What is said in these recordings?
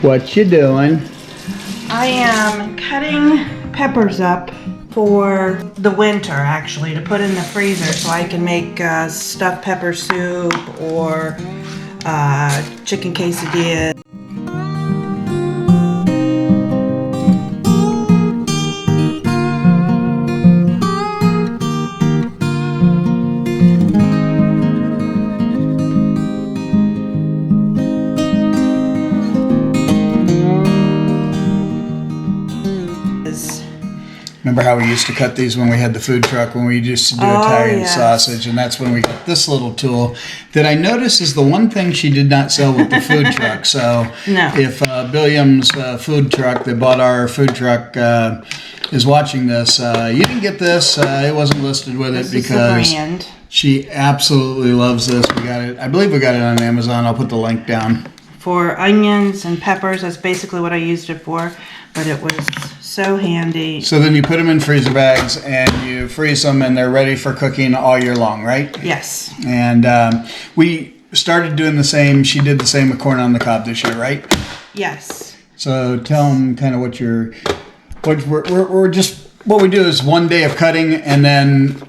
What you doing? I am cutting peppers up for the winter, actually, to put in the freezer so I can make stuffed pepper soup or chicken quesadilla. Remember how we used to cut these when we had the food truck, when we used to do Italian sausage, and that's when we got this little tool that I noticed is the one thing she did not sell with the food truck. So if Billiam's food truck that bought our food truck is watching this, you didn't get this. It wasn't listed with it because she absolutely loves this. We got it. I believe we got it on Amazon. I'll put the link down. For onions and peppers, that's basically what I used it for, but it was so handy. So then you put them in freezer bags and you freeze them and they're ready for cooking all year long, right? Yes. And we started doing the same. She did the same with corn on the cob this year, right? Yes. So tell them kind of what what we do is one day of cutting and then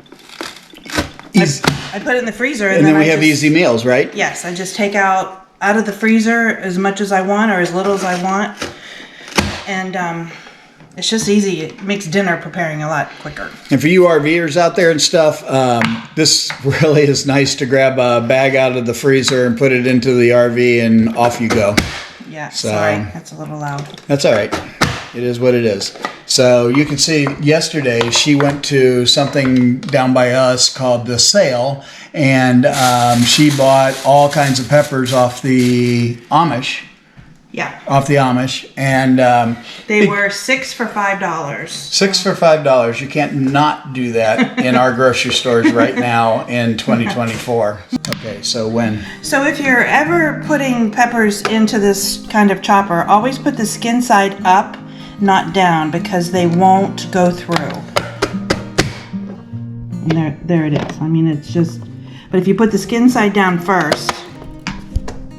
I put it in the freezer and then we have easy meals, right? Yes, I just take out of the freezer as much as I want or as little as I want, and it's just easy. It makes dinner preparing a lot quicker. And for you RVers out there and stuff, this really is nice to grab a bag out of the freezer and put it into the RV and off you go. Yeah, so, sorry, that's a little loud. That's all right. It is what it is. So you can see yesterday she went to something down by us called The Sale, and she bought all kinds of peppers off the Amish. Yeah. Off the Amish. And they were 6 for $5. 6 for $5. You can't not do that in our grocery stores right now in 2024. Okay, so when? So if you're ever putting peppers into this kind of chopper, always put the skin side up, not down, because they won't go through. And there it is. I mean, it's just, but if you put the skin side down first,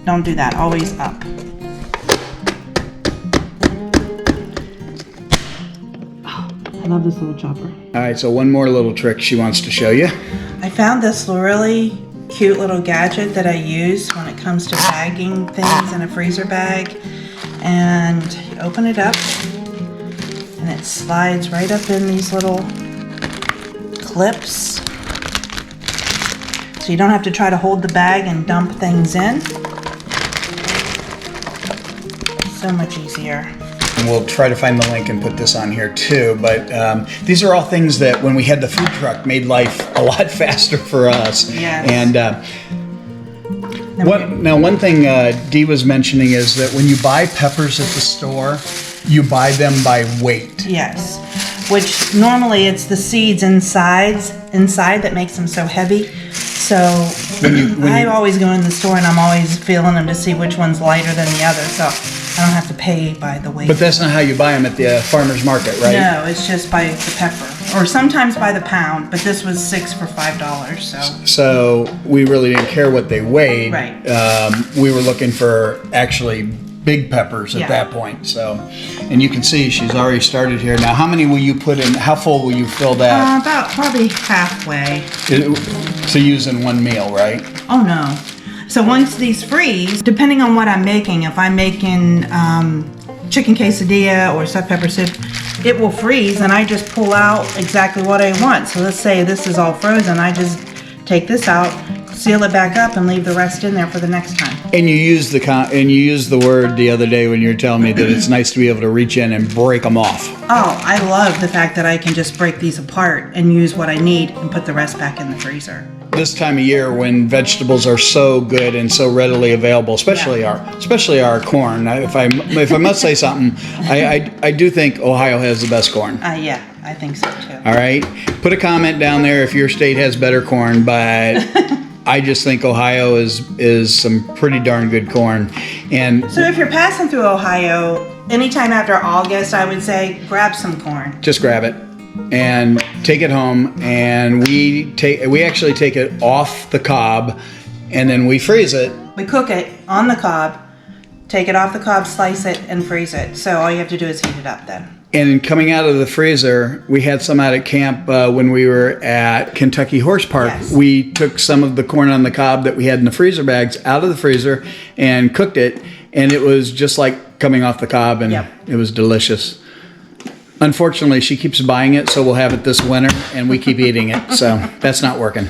don't do that, always up. Oh, I love this little chopper. All right, so one more little trick she wants to show you. I found this really cute little gadget that I use when it comes to bagging things in a freezer bag. And you open it up, and it slides right up in these little clips. So you don't have to try to hold the bag and dump things in. So much easier. And we'll try to find the link and put this on here too. But these are all things that when we had the food truck made life a lot faster for us. Yes. And one thing Dee was mentioning is that when you buy peppers at the store, you buy them by weight. Yes, which normally it's the seeds inside that makes them so heavy. So I always go in the store and I'm always feeling them to see which one's lighter than the other, so I don't have to pay by the weight. But that's not how you buy them at the farmer's market, right? No, it's just by the pepper, or sometimes by the pound, but this was 6 for $5, So we really didn't care what they weighed. Right. We were looking for actually big peppers at that point. So, and you can see she's already started here. Now, how many will you put in? How full will you fill that? About probably halfway. To use in one meal, right? Oh no. So once these freeze, depending on what I'm making, if I'm making chicken quesadilla or stuffed pepper soup, it will freeze and I just pull out exactly what I want. So let's say this is all frozen, I just take this out, seal it back up, and leave the rest in there for the next time. And you use the word the other day when you were telling me that it's nice to be able to reach in and break them off. Oh, I love the fact that I can just break these apart and use what I need and put the rest back in the freezer. This time of year when vegetables are so good and so readily available, especially our corn. If I must say something, I do think Ohio has the best corn. Yeah, I think so too. All right, put a comment down there if your state has better corn, but I just think Ohio is some pretty darn good corn. And so if you're passing through Ohio, anytime after August, I would say grab some corn. Just grab it and take it home, and we actually take it off the cob and then we freeze it. We cook it on the cob, take it off the cob, slice it, and freeze it. So all you have to do is heat it up then. And coming out of the freezer, we had some out at camp when we were at Kentucky Horse Park. Yes. We took some of the corn on the cob that we had in the freezer bags out of the freezer and cooked it. And it was just like coming off the cob, and It was delicious. Unfortunately, she keeps buying it, so we'll have it this winter, and we keep eating it. So that's not working.